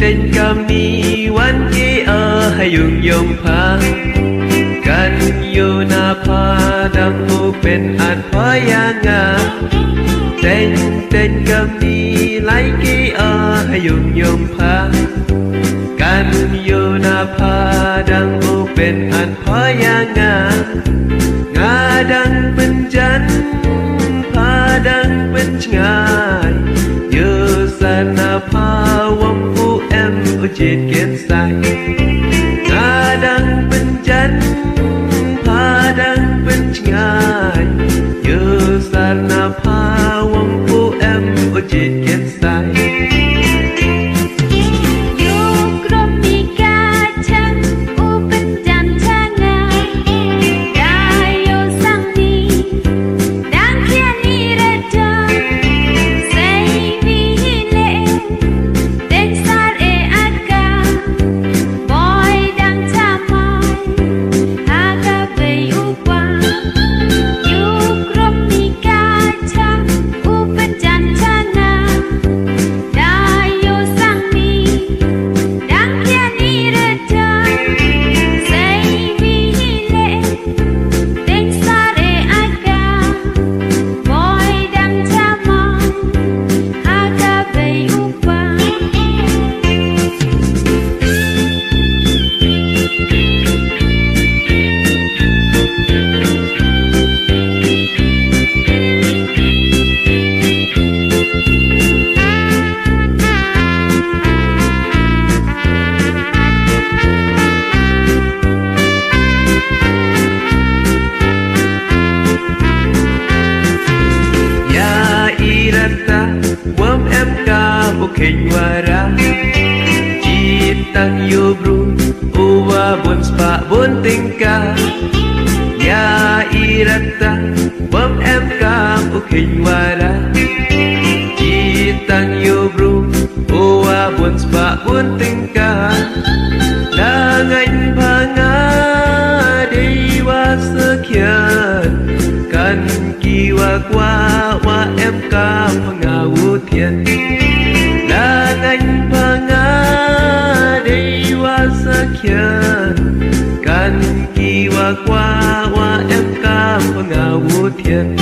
tình cảm niวันที่ให้ยุ่งยงพากันอยู่หน้าผาดังหูเป็นอันพอย่างงาtình cảm ni lấy kýให้ยุ่งยงพากันอยู่หน้าผาดังหูเป็นอันพอย่างงางาดังเป็นจันทร์ผาดังเป็นงายอยู่สนาผาวงผู้แอมอุจิตเกียรติใสงาดังเป็นจันทร์ผาดังเป็นงายอยู่สนาผาวงผู้แอมอุจิตเกียรติใสWam em ka bukeng wara Citang yubru Uwa bun spa bun tingka Ya irata Wam em ka bukeng wara Citang yubru Uwa bun spa bun tingka Dangan panga Dewa sekian Kan kiwa kwa Wa em ka pengawu thiện Là ngành panga Dewa sekian Kan kiwa kwa Wa em ka pengawu thiện